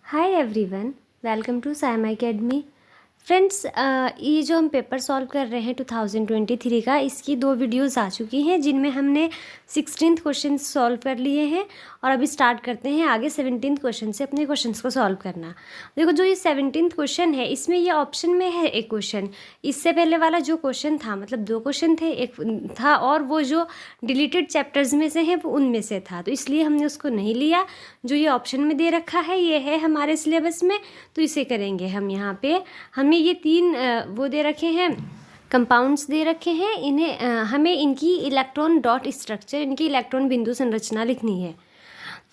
Hi everyone, welcome to Saima Academy. Friends, ये जो हम पेपर सॉल्व कर रहे हैं 2023 का, इसकी 2 वीडियोस आ चुकी हैं जिनमें हमने 16th क्वेश्चन सॉल्व कर लिए हैं और अभी स्टार्ट करते हैं आगे 17th क्वेश्चन से अपने क्वेश्चंस को सॉल्व करना। देखो, जो ये 17th क्वेश्चन है इसमें ये ऑप्शन में है एक क्वेश्चन। इससे पहले वाला जो क्वेश्चन था, मतलब 2 क्वेश्चन थे, एक था और वो जो डिलीटेड चैप्टर्स में से है वो उनमें से था, तो इसलिए हमने उसको नहीं लिया। जो ये ऑप्शन में दे रखा है ये है हमारे सिलेबस में, तो इसे करेंगे हम। यहाँ पे हमें ये 3 वो दे रखे हैं, कंपाउंड्स दे रखे हैं। इन्हें हमें इनकी इलेक्ट्रॉन डॉट स्ट्रक्चर, इनकी इलेक्ट्रॉन बिंदु संरचना लिखनी है।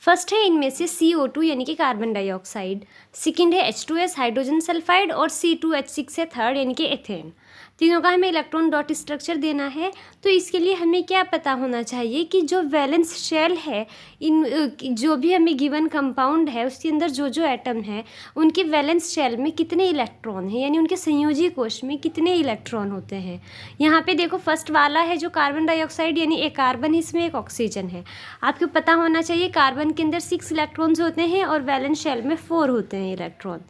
फर्स्ट है इनमें से CO2 यानी कि कार्बन डाइऑक्साइड, सेकंड है H2S हाइड्रोजन सल्फाइड और C2H6 है थर्ड यानी कि एथेन। तीनों का हमें इलेक्ट्रॉन डॉट स्ट्रक्चर देना है। तो इसके लिए हमें क्या पता होना चाहिए कि जो वैलेंस शेल है, इन जो भी हमें गिवन कंपाउंड है उसके अंदर जो जो एटम है उनके वैलेंस शेल में कितने इलेक्ट्रॉन हैं, यानी उनके संयोजी कोश में कितने इलेक्ट्रॉन होते हैं। यहाँ पे देखो, फर्स्ट वाला है जो कार्बन डाइऑक्साइड, यानी एक कार्बन है, इसमें एक ऑक्सीजन है। आपको पता होना चाहिए कार्बन के अंदर 6 इलेक्ट्रॉन्स होते हैं और वैलेंस शेल में 4 होते हैं इलेक्ट्रॉन।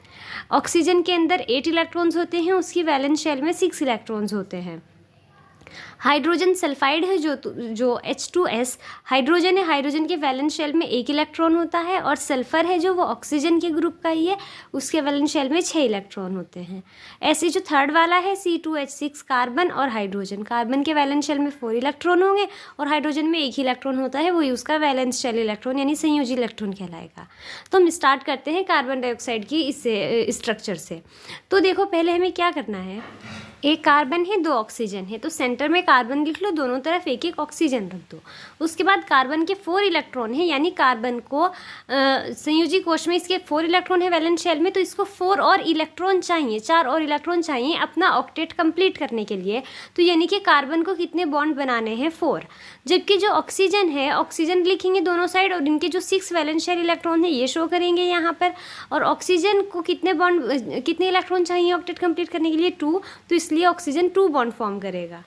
ऑक्सीजन के अंदर 8 इलेक्ट्रॉन्स होते हैं, उसकी वैलेंस शेल में 6 इलेक्ट्रॉन्स होते हैं। हाइड्रोजन सल्फाइड है जो H2S हाइड्रोजन है, हाइड्रोजन के वैलेंस शेल में 1 इलेक्ट्रॉन होता है। और सल्फर है जो वो ऑक्सीजन के ग्रुप का ही है, उसके वैलेंस शेल में 6 इलेक्ट्रॉन होते हैं। ऐसे जो थर्ड वाला है C2H6 कार्बन और हाइड्रोजन, कार्बन के वैलेंस शेल में 4 इलेक्ट्रॉन होंगे और हाइड्रोजन में 1 ही इलेक्ट्रॉन होता है, वही उसका वैलेंस शेल इलेक्ट्रॉन यानी संयोजी इलेक्ट्रॉन कहलाएगा। तो हम स्टार्ट करते हैं कार्बन डाइऑक्साइड की इससे स्ट्रक्चर से। तो देखो, पहले हमें क्या करना है, एक कार्बन है, 2 ऑक्सीजन है, तो सेंटर में कार्बन लिख लो, दोनों तरफ एक एक ऑक्सीजन रख दो। उसके बाद कार्बन के 4 इलेक्ट्रॉन है, यानी कार्बन को संयोजी कोश में इसके 4 इलेक्ट्रॉन है वैलेंस शेल में, तो इसको 4 और इलेक्ट्रॉन चाहिए, 4 और इलेक्ट्रॉन चाहिए अपना ऑक्टेट कंप्लीट करने के लिए। तो यानी कि कार्बन को कितने बॉन्ड बनाने हैं, 4। जबकि जो ऑक्सीजन है, ऑक्सीजन लिखेंगे दोनों साइड और इनके जो 6 वैलेंस शेल इलेक्ट्रॉन है ये शो करेंगे यहाँ पर। और ऑक्सीजन को कितने इलेक्ट्रॉन चाहिए ऑक्टेट कंप्लीट करने के लिए, 2, तो इसलिए ऑक्सीजन 2 बॉन्ड फॉर्म करेगा।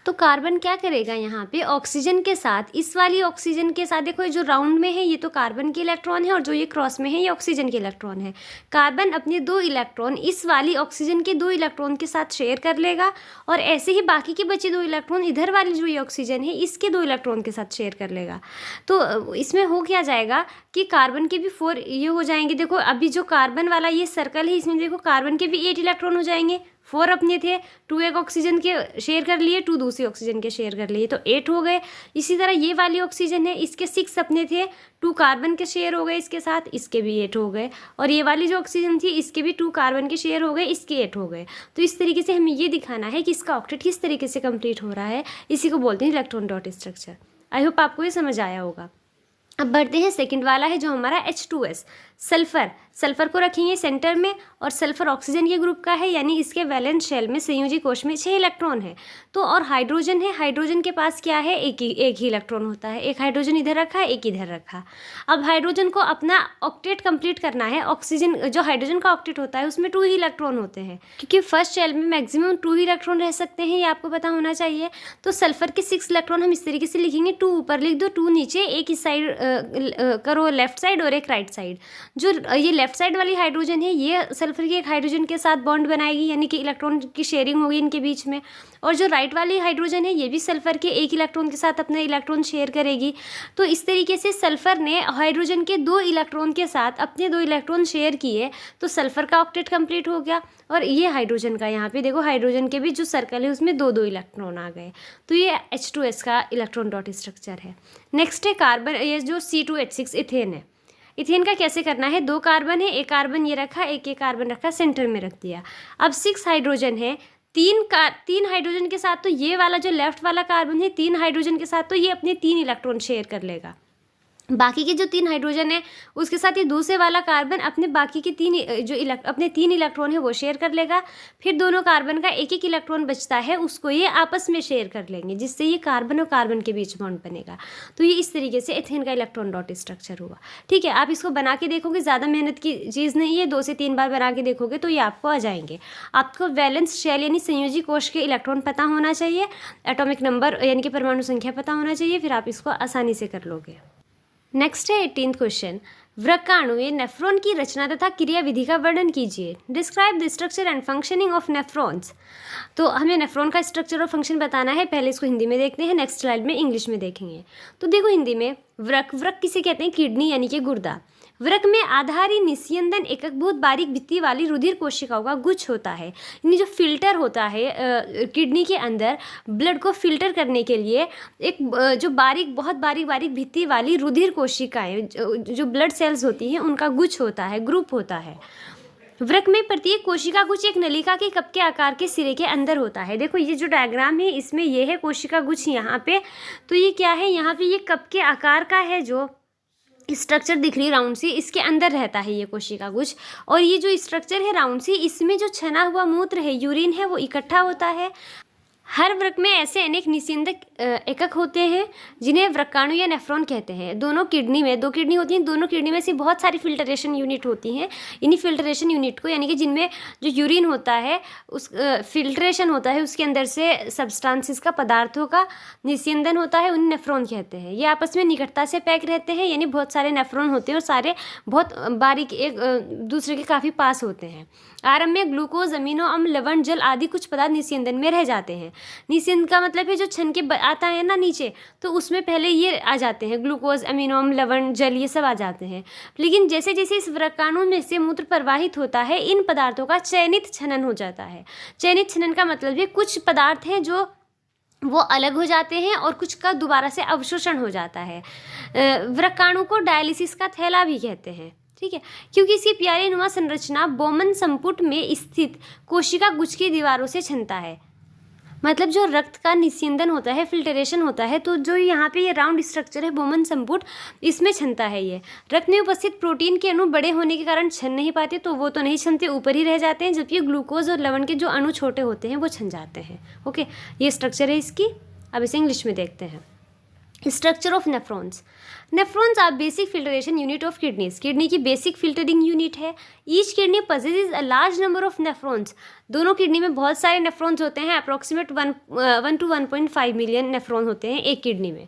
तो कार्बन क्या करेगा यहाँ पे, ऑक्सीजन के साथ, इस वाली ऑक्सीजन के साथ, देखो ये जो राउंड में है ये तो कार्बन के इलेक्ट्रॉन है और जो ये क्रॉस में है ये ऑक्सीजन के इलेक्ट्रॉन है। कार्बन अपने 2 इलेक्ट्रॉन इस वाली ऑक्सीजन के 2 इलेक्ट्रॉन के साथ शेयर कर लेगा और ऐसे ही बाकी के बचे 2 इलेक्ट्रॉन इधर वाली जो ये ऑक्सीजन है इसके 2 इलेक्ट्रॉन के साथ शेयर कर लेगा। तो इसमें हो क्या जाएगा कि कार्बन के भी 4 ये हो जाएंगे। देखो, अभी जो कार्बन वाला ये सर्कल है इसमें देखो कार्बन के भी 8 इलेक्ट्रॉन हो जाएंगे, 4 अपने थे, 2 एक ऑक्सीजन के शेयर कर लिए, 2 दूसरी ऑक्सीजन के शेयर कर लिए, तो 8 हो गए। इसी तरह ये वाली ऑक्सीजन है, इसके 6 अपने थे, 2 कार्बन के शेयर हो गए इसके साथ, इसके भी 8 हो गए। और ये वाली जो ऑक्सीजन थी इसके भी 2 कार्बन के शेयर हो गए, इसके 8 हो गए। तो इस तरीके से हमें ये दिखाना है कि इसका ऑक्टेट किस तरीके से कंप्लीट हो रहा है, इसी को बोलते हैं electron dot structure. I hope आपको ये समझ आया होगा। अब बढ़ते हैं, सेकंड वाला है जो हमारा H2S सल्फर। सल्फर को रखेंगे सेंटर में और सल्फर ऑक्सीजन के ग्रुप का है, यानी इसके वैलेंस शेल में संयोजी कोश में 6 इलेक्ट्रॉन है। तो और हाइड्रोजन है, हाइड्रोजन के पास क्या है, एक ही इलेक्ट्रॉन होता है। एक हाइड्रोजन इधर रखा, एक इधर रखा। अब हाइड्रोजन को अपना ऑक्टेट कंप्लीट करना है। ऑक्सीजन जो हाइड्रोजन का ऑक्टेट होता है उसमें 2 ही इलेक्ट्रॉन होते हैं, क्योंकि फर्स्ट शेल में मैक्सिमम 2 ही इलेक्ट्रॉन रह सकते हैं, ये आपको पता होना चाहिए। तो सल्फर के 6 इलेक्ट्रॉन हम इस तरीके से लिखेंगे, 2 ऊपर लिख दो, 2 नीचे, एक इस साइड करो लेफ्ट साइड और एक राइट साइड। जो ये लेफ्ट साइड वाली हाइड्रोजन है ये सल्फर के एक हाइड्रोजन के साथ बॉन्ड बनाएगी, यानी कि इलेक्ट्रॉन की शेयरिंग होगी इनके बीच में। और जो राइट वाली हाइड्रोजन है ये भी सल्फर के 1 इलेक्ट्रॉन के साथ अपने इलेक्ट्रॉन शेयर करेगी। तो इस तरीके से सल्फर ने हाइड्रोजन के 2 इलेक्ट्रॉन के साथ अपने 2 इलेक्ट्रॉन शेयर किए, तो सल्फर का ऑक्टेट कंप्लीट हो गया। और ये हाइड्रोजन का, यहाँ पे देखो हाइड्रोजन के भी जो सर्कल है उसमें 2 इलेक्ट्रॉन आ गए। तो ये H2S का इलेक्ट्रॉन डॉट स्ट्रक्चर है। नेक्स्ट है कार्बन, ये जो C2H6 इथेन है। इथेन का कैसे करना है, 2 कार्बन है, एक कार्बन ये रखा, एक कार्बन रखा, सेंटर में रख दिया। अब 6 हाइड्रोजन है, 3 हाइड्रोजन के साथ, तो ये वाला जो लेफ्ट वाला कार्बन है 3 हाइड्रोजन के साथ, तो ये अपने 3 इलेक्ट्रॉन शेयर कर लेगा। बाकी के जो 3 हाइड्रोजन है उसके साथ ये दूसरे वाला कार्बन अपने बाकी के 3 इलेक्ट्रॉन है वो शेयर कर लेगा। फिर दोनों कार्बन का एक इलेक्ट्रॉन बचता है, उसको ये आपस में शेयर कर लेंगे, जिससे ये कार्बन और कार्बन के बीच बॉन्ड बनेगा। तो ये इस तरीके से एथेन का इलेक्ट्रॉन डॉट स्ट्रक्चर हुआ। ठीक है, आप इसको बना के देखोगे, ज़्यादा मेहनत की चीज़ नहीं है, 2 से 3 बार बना के देखोगे तो ये आपको आ जाएंगे। आपको वैलेंस शेल यानी संयोजी कोश के इलेक्ट्रॉन पता होना चाहिए, एटॉमिक नंबर यानी कि परमाणु संख्या पता होना चाहिए, फिर आप इसको आसानी से कर लोगे। नेक्स्ट है 18th क्वेश्चन। व्रकाणु ये नेफ्रॉन की रचना तथा क्रियाविधि का वर्णन कीजिए। Describe the structure and functioning of nephrons. तो हमें नेफ्रॉन का स्ट्रक्चर और फंक्शन बताना है। पहले इसको हिंदी में देखते हैं, नेक्स्ट स्लाइड में इंग्लिश में देखेंगे। तो देखो हिंदी में वृक किसे कहते हैं? किडनी यानी कि गुर्दा। वृक में आधारी निस्यंदन एकक बहुत बारीक भित्ति वाली रुधिर कोशिकाओं का गुच्छ होता है। यानी जो फिल्टर होता है किडनी के अंदर ब्लड को फिल्टर करने के लिए एक जो बहुत बारीक भित्ति वाली रुधिर कोशिकाएं जो ब्लड सेल्स होती हैं उनका गुच्छ होता है, ग्रुप होता है। वृक में प्रत्येक कोशिका गुच्छ एक नलिका के कप के आकार के सिरे के अंदर होता है। देखो ये जो डायग्राम है इसमें ये है कोशिका गुच्छ यहाँ पे, तो ये क्या है? यहाँ पे ये कप के आकार का है जो स्ट्रक्चर दिख रही है राउंड सी, इसके अंदर रहता है ये कोशिका गुच्छ। और ये जो स्ट्रक्चर है राउंड सी, इसमें जो छना हुआ मूत्र है, यूरिन है, वो इकट्ठा होता है। हर वृक में ऐसे अनेक निस्यंदक एकक होते हैं जिन्हें वृक्काणु या नेफ्रॉन कहते हैं। दोनों किडनी में 2 किडनी होती हैं, दोनों किडनी में से बहुत सारी फिल्टरेशन यूनिट होती हैं। इन्हीं फिल्टरेशन यूनिट को यानी कि जिनमें जो यूरिन होता है उस फिल्ट्रेशन होता है, उसके अंदर से सब्सटेंसेस का, पदार्थों का निस्यंदन होता है, उन्हें नेफ्रॉन कहते हैं। ये आपस में निकटता से पैक रहते हैं, यानी बहुत सारे नेफ्रॉन होते हैं और सारे बहुत बारीक एक दूसरे के काफ़ी पास होते हैं। आरंभ में ग्लूकोज, अमीनो अम्ल, लवण, जल आदि कुछ पदार्थ निस्यंदन में रह जाते हैं। निस्यंदन का मतलब है जो छन के आता है ना नीचे, तो उसमें पहले ये आ जाते हैं, ग्लूकोज, अमीनो अम्ल, लवण, जल, ये सब आ जाते हैं। लेकिन जैसे जैसे इस वृक्काणु में से मूत्र प्रवाहित होता है, इन पदार्थों का चयनित छनन हो जाता है। चयनित छनन का मतलब है कुछ पदार्थ हैं जो वो अलग हो जाते हैं और कुछ का दोबारा से अवशोषण हो जाता है। वृक्काणु को डायलिसिस का थैला भी कहते हैं, ठीक है, क्योंकि इसकी प्यारी नुमा संरचना बोमन संपुट में स्थित कोशिका गुच्छ की दीवारों से छनता है। मतलब जो रक्त का निस्यंदन होता है, फिल्टरेशन होता है, तो जो यहाँ पे ये राउंड स्ट्रक्चर है बोमन संपुट, इसमें छनता है ये। रक्त में उपस्थित प्रोटीन के अणु बड़े होने के कारण छन नहीं पाते, तो वो तो नहीं छनते, ऊपर ही रह जाते हैं, जबकि ग्लूकोज और लवण के जो अणु छोटे होते हैं वो छन जाते हैं। ओके, ये स्ट्रक्चर है इसकी। अब इसे इंग्लिश में देखते हैं। Structure of nephrons. Nephrons are basic filtration unit of kidneys. Kidney की बेसिक फिल्टरिंग यूनिट है। Each kidney possesses a large number of nephrons. दोनों किडनी में बहुत सारे नेफ्रॉन्स होते हैं, अप्रॉक्सीमेट 1 to 1.5 मिलियन नेफ्रॉन होते हैं एक किडनी में।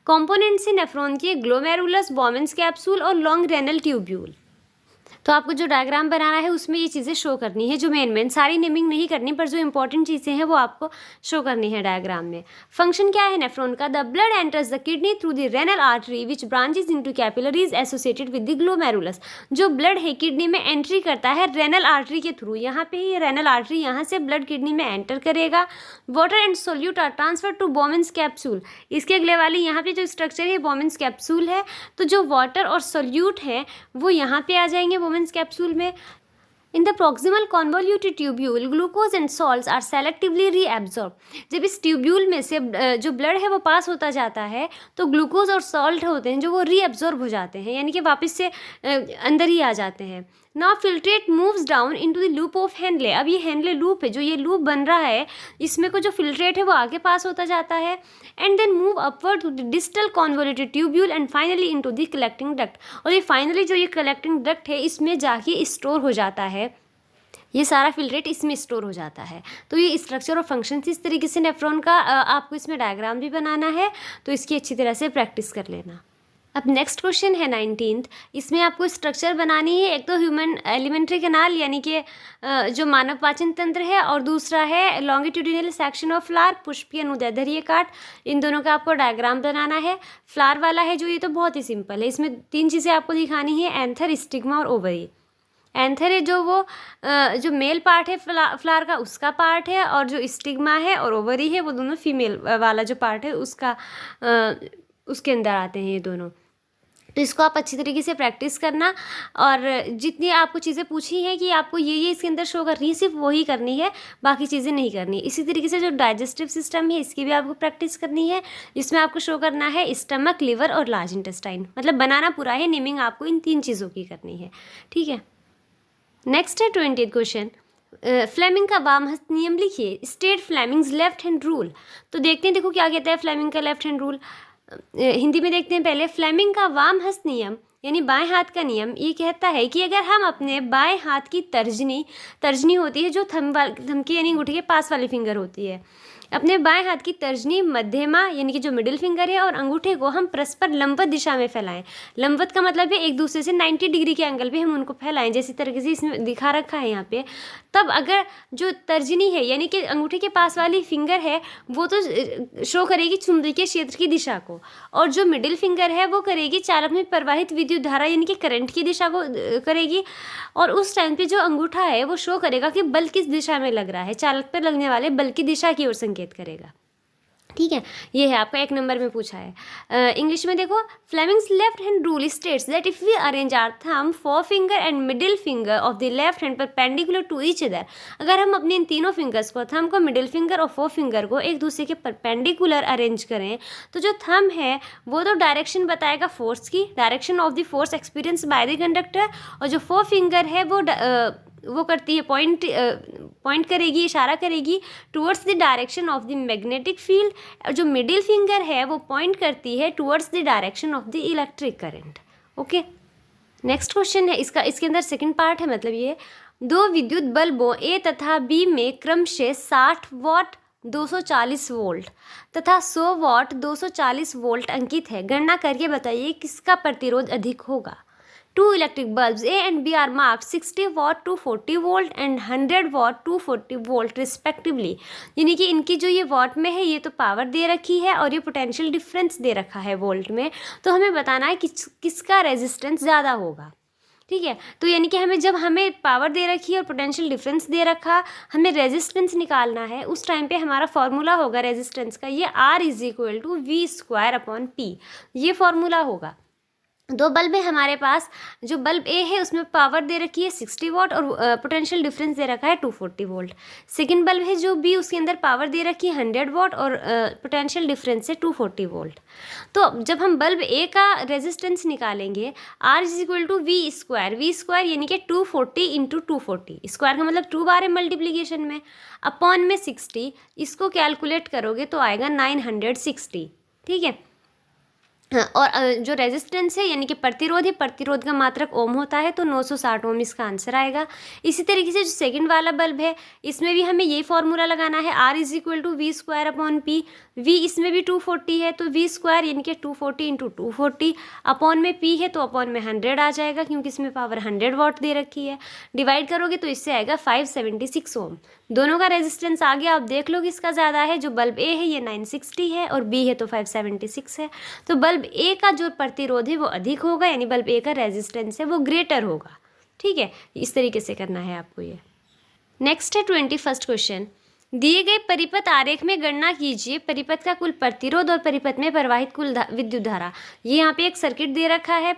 कॉम्पोनेंट्स है नेफ्रॉन के ग्लोमेरुलस, बोमेंस कैप्सूल और लॉन्ग रेनल ट्यूब्यूल। तो आपको जो डायग्राम बनाना है उसमें ये चीज़ें शो करनी है, जो मेन सारी नेमिंग नहीं करनी, पर जो इंपॉर्टेंट चीज़ें हैं वो आपको शो करनी है डायग्राम में। फंक्शन क्या है नेफ्रॉन का? The blood enters the kidney through the renal artery which branches into capillaries associated with the glomerulus. जो ब्लड है किडनी में एंट्री करता है रेनल आर्टरी के थ्रू। यहाँ पे ये रेनल आर्टरी, यहाँ से ब्लड किडनी में एंटर करेगा। Water and solute are transfer to Bowman's capsule. इसके अगले वाली यहाँ पे जो स्ट्रक्चर है बोमेंस कैप्सूल है, तो जो वाटर और सोल्यूट है वो यहाँ पे आ जाएंगे बोमेंस कैप्सूल में। In the proximal convoluted tubule glucose and salts are selectively reabsorb. जब इस ट्यूब्यूल में से जो ब्लड है वो पास होता जाता है, तो ग्लूकोज और सॉल्ट होते हैं जो वो रीएब्जॉर्ब हो जाते हैं, यानी कि वापस से अंदर ही आ जाते हैं। Now filtrate moves down into the loop of Henle. अब ये हेनले लूप है, जो ये लूप बन रहा है, इसमें को जो फिल्ट्रेट है वो आगे पास होता जाता है, and then move upward to the distal convoluted tubule and finally into the collecting duct. और ये फाइनली जो ये कलेक्टिंग डक्ट है इसमें जाके स्टोर हो जाता है, ये सारा फिल्ट्रेट इसमें स्टोर हो जाता है। तो ये स्ट्रक्चर और फंक्शन इस तरीके से नेफ्रॉन का आपको इसमें डायग्राम भी बनाना है, तो इसकी अच्छी तरह से प्रैक्टिस कर लेना। अब नेक्स्ट क्वेश्चन है 19th। इसमें आपको स्ट्रक्चर बनानी है। एक तो ह्यूमन एलिमेंट्री कैनाल यानी कि जो मानव पाचन तंत्र है, और दूसरा है लॉन्गिट्यूडिनल सेक्शन ऑफ फ्लावर, पुष्पीय अनुदैर्ध्य काट। इन दोनों का आपको डायग्राम बनाना है। फ्लावर वाला है जो, ये तो बहुत ही सिंपल है। इसमें 3 चीज़ें आपको दिखानी है, एंथर, स्टिग्मा और ओवरी। एंथर है जो वो जो मेल पार्ट है फ्लावर का, उसका पार्ट है, और जो स्टिग्मा है और ओवरी है वो दोनों फीमेल वाला जो पार्ट है उसका उसके अंदर आते हैं ये दोनों। तो इसको आप अच्छी तरीके से प्रैक्टिस करना, और जितनी आपको चीज़ें पूछी हैं कि आपको ये इसके अंदर शो करनी है, सिर्फ वही करनी है, बाकी चीज़ें नहीं करनी। इसी तरीके से जो डाइजेस्टिव सिस्टम है इसकी भी आपको प्रैक्टिस करनी है। इसमें आपको शो करना है स्टमक, लिवर और लार्ज इंटेस्टाइन। मतलब बनाना पूरा है, नेमिंग आपको इन 3 चीज़ों की करनी है, ठीक है। नेक्स्ट है 20th क्वेश्चन। फ्लेमिंग का वाम हस्त नियम लिखिए। State Fleming's left hand rule. तो देखते हैं, देखो क्या कहता है फ्लेमिंग का लेफ्ट हैंड रूल। हिंदी में देखते हैं पहले। फ्लेमिंग का वाम हस्त नियम यानी बाएं हाथ का नियम ये कहता है कि अगर हम अपने बाएं हाथ की तर्जनी होती है जो थम की यानी अंगूठे के पास वाली फिंगर होती है, अपने बाएं हाथ की तर्जनी, मध्यमा यानी कि जो मिडिल फिंगर है, और अंगूठे को हम परस्पर लंबवत दिशा में फैलाएं। लंबवत का मतलब है एक दूसरे से 90 डिग्री के एंगल पे हम उनको फैलाएं, जैसी तरीके से इसमें दिखा रखा है यहाँ पे। तब अगर जो तर्जनी है यानी कि अंगूठे के पास वाली फिंगर है वो तो शो करेगी चुंबकीय क्षेत्र की दिशा को, और जो मिडिल फिंगर है वो करेगी चालक में प्रवाहित विद्युत धारा यानी कि करंट की दिशा को करेगी। और उस टाइम पे जो अंगूठा है वो शो करेगा कि बल किस दिशा में लग रहा है, चालक पर लगने वाले बल की दिशा की ओर संकेत करेगा। ठीक है, ये है आपका 1 नंबर में पूछा है। इंग्लिश में देखो, Fleming's left hand rule states that if we arrange our thumb, four finger and middle finger of the left hand perpendicular to each other, अगर हम अपने इन तीनों फिंगर्स को, थंब को, मिडिल फिंगर और फोर फिंगर को एक दूसरे के परपेंडिकुलर अरेंज करें, तो जो थंब है वो तो डायरेक्शन बताएगा फोर्स की, direction of the force experience by the conductor, और जो फोर फिंगर है वो करती है पॉइंट करेगी, इशारा करेगी towards the direction of the magnetic field, और जो मिडिल फिंगर है वो पॉइंट करती है towards the direction of the electric current. Okay, next question है इसका, इसके अंदर सेकंड पार्ट है, मतलब ये दो विद्युत बल्बों ए तथा बी में क्रमशः 60 वॉट 240 वोल्ट तथा 100 वॉट 240 वोल्ट अंकित है, गणना करके बताइए किसका प्रतिरोध अधिक होगा। Two electric bulbs A and B are marked 60 watt 240 volt and 100 watt 240 volt respectively। यानी कि इनकी जो ये वॉट में है ये तो पावर दे रखी है और ये पोटेंशियल डिफरेंस दे रखा है वोल्ट में, तो हमें बताना है कि किसका रेजिस्टेंस ज़्यादा होगा। ठीक है, तो यानी कि जब हमें पावर दे रखी है और पोटेंशियल डिफरेंस दे रखा, हमें रेजिस्टेंस निकालना है, उस टाइम पे हमारा फॉर्मूला होगा रेजिस्टेंस का, ये R = V²/P, ये फॉर्मूला होगा। दो बल्ब है हमारे पास, जो बल्ब ए है उसमें पावर दे रखी है 60 वाट और पोटेंशियल डिफरेंस दे रखा है 240 वोल्ट। सेकंड बल्ब है जो बी, उसके अंदर पावर दे रखी है 100 वाट और पोटेंशियल डिफरेंस है 240 वोल्ट। तो जब हम बल्ब ए का रेजिस्टेंस निकालेंगे, R = V², यानी कि 240 × 240, स्क्वायर का मतलब 2 बार है मल्टीप्लीकेशन में, अपॉन में 60, इसको कैलकुलेट करोगे तो आएगा 960। ठीक है, और जो रेजिस्टेंस है यानी कि प्रतिरोध है, प्रतिरोध का मात्रक ओम होता है, तो 960 ओम इसका आंसर आएगा। इसी तरीके से जो सेकंड वाला बल्ब है इसमें भी हमें ये फॉर्मूला लगाना है, R = V²/P। V इसमें भी 240 है तो V² यानी कि 240 × 240, अपॉन में P है तो अपॉन में 100 आ जाएगा क्योंकि इसमें पावर 100 वाट दे रखी है। डिवाइड करोगे तो इससे आएगा 576 ओम। दोनों का रेजिस्टेंस आ गया, आप देख लो किसका ज़्यादा है। जो बल्ब ए है ये 960 है और बी है तो 576 है, तो बल्ब ए का जो प्रतिरोध है वो अधिक होगा, यानी बल्ब ए का रेजिस्टेंस है वो ग्रेटर होगा। ठीक है, इस तरीके से करना है आपको ये। नेक्स्ट है 21st क्वेश्चन, दिए गए परिपथ आरेख में गणना कीजिए परिपथ का कुल प्रतिरोध और परिपथ में प्रवाहित कुल विद्युत धारा। ये यहाँ पे एक सर्किट दे रखा है,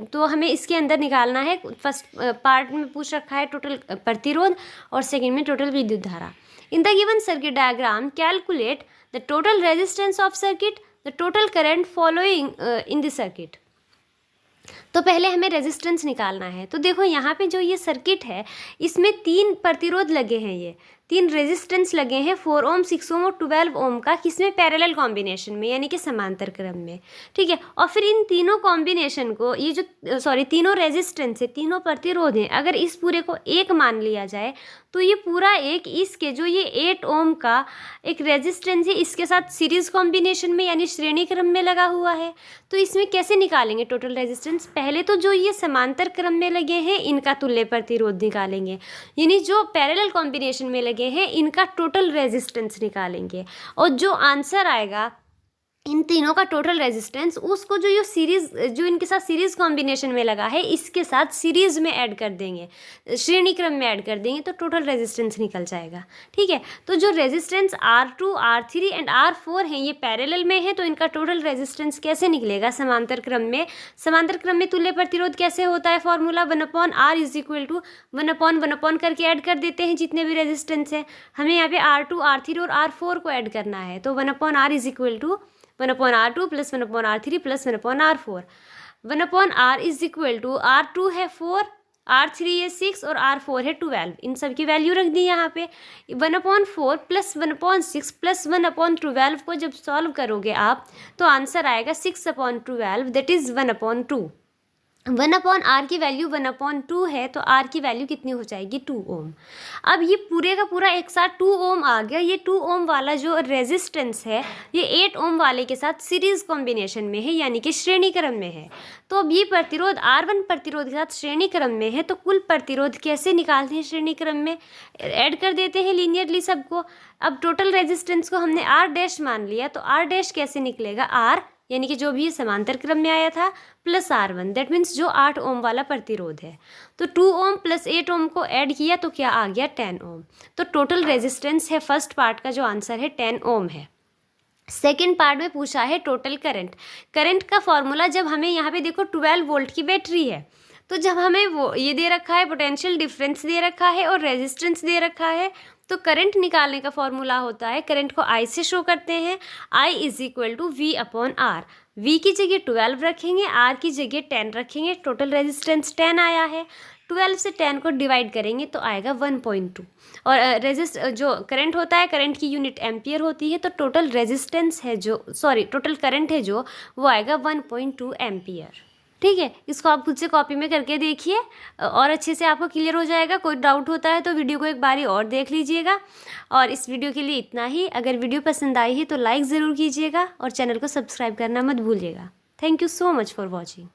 तो हमें इसके अंदर निकालना है। फर्स्ट पार्ट में पूछ रखा है टोटल प्रतिरोध और सेकंड में टोटल विद्युत धारा। In the given circuit diagram calculate the total resistance of circuit, the total current following in the circuit. तो पहले हमें रेजिस्टेंस निकालना है। तो देखो यहाँ पे जो ये सर्किट है इसमें 3 प्रतिरोध लगे हैं, ये 3 रेजिस्टेंस लगे हैं, 4 ओम, 6 ओम और 12 ओम का, किसमें पैरेलल कॉम्बिनेशन में यानी कि समांतर क्रम में। ठीक है, और फिर इन तीनों कॉम्बिनेशन को, ये जो तीनों रेजिस्टेंस है, तीनों प्रतिरोध हैं, अगर इस पूरे को एक मान लिया जाए तो ये पूरा एक, इसके जो ये 8 ओम का एक रेजिस्टेंस है इसके साथ सीरीज कॉम्बिनेशन में यानी श्रेणी क्रम में लगा हुआ है। तो इसमें कैसे निकालेंगे टोटल रेजिस्टेंस? पहले तो जो ये समांतर क्रम में लगे हैं इनका तुल्य प्रतिरोध निकालेंगे, यानी जो पैरेलल कॉम्बिनेशन में लगे हैं इनका टोटल रेजिस्टेंस निकालेंगे, और जो आंसर आएगा इन तीनों का टोटल रेजिस्टेंस, उसको जो ये सीरीज, जो इनके साथ सीरीज कॉम्बिनेशन में लगा है इसके साथ सीरीज में ऐड कर देंगे, श्रेणी क्रम में ऐड कर देंगे, तो टोटल रेजिस्टेंस निकल जाएगा। ठीक है, तो जो resistance R2, R3 and R4 हैं ये पैरेलल में है, तो इनका टोटल रेजिस्टेंस कैसे निकलेगा समांतर क्रम में? समांतर क्रम में तुल्य प्रतिरोध कैसे होता है? फॉर्मूला 1/R = 1/1 करके ऐड कर देते हैं जितने भी रेजिस्टेंस है। हमें यहाँ पे R2, R3 और R4 को ऐड करना है, तो 1/R = 1/R2 + 1/R3 + 1/R4। 1/R = R2 है 4, R3 है 6 और R4 है 12। इन सब की वैल्यू रख दी यहाँ पे। 1/4 + 1/6 + 1/12 को जब सॉल्व करोगे आप तो आंसर आएगा 6/12, दैट इज़ 1/2। 1/r की वैल्यू 1/2 है, तो r की वैल्यू कितनी हो जाएगी 2 ओम। अब ये पूरे का पूरा एक साथ 2 ओम आ गया। ये 2 ओम वाला जो रेजिस्टेंस है ये 8 ओम वाले के साथ सीरीज कॉम्बिनेशन में है, यानी कि श्रेणी क्रम में है। तो अब ये प्रतिरोध R1 प्रतिरोध के साथ श्रेणी क्रम में है, तो कुल प्रतिरोध कैसे निकालते हैं श्रेणी क्रम में, ऐड कर देते हैं लीनियरली सबको। अब टोटल रेजिस्टेंस को हमने R डैश मान लिया, तो R डैश कैसे निकलेगा, R यानी कि जो भी समांतर क्रम में आया था प्लस R1, दैट मीन्स जो 8 ओम वाला प्रतिरोध है। तो 2 ओम प्लस 8 ओम को ऐड किया तो क्या आ गया 10 ओम। तो टोटल रेजिस्टेंस है फर्स्ट पार्ट का जो आंसर है 10 ओम है। सेकेंड पार्ट में पूछा है टोटल करंट। करंट का फॉर्मूला, जब हमें यहाँ पे देखो 12 वोल्ट की बैटरी है, तो जब हमें वो ये दे रखा है, पोटेंशियल डिफरेंस दे रखा है और रेजिस्टेंस दे रखा है, तो करंट निकालने का फॉर्मूला होता है, करंट को I से शो करते हैं, I = V/R। V की जगह 12 रखेंगे, R की जगह 10 रखेंगे, टोटल रेजिस्टेंस 10 आया है। 12 से 10 को डिवाइड करेंगे तो आएगा 1.2। और जो करंट होता है, करंट की यूनिट एम्पियर होती है, तो टोटल रेजिस्टेंस है टोटल करंट है जो वो आएगा 1.2 एम्पियर। ठीक है, इसको आप खुद से कॉपी में करके देखिए और अच्छे से आपको क्लियर हो जाएगा। कोई डाउट होता है तो वीडियो को एक बारी और देख लीजिएगा। और इस वीडियो के लिए इतना ही। अगर वीडियो पसंद आई है तो लाइक ज़रूर कीजिएगा और चैनल को सब्सक्राइब करना मत भूलिएगा। Thank you so much for watching.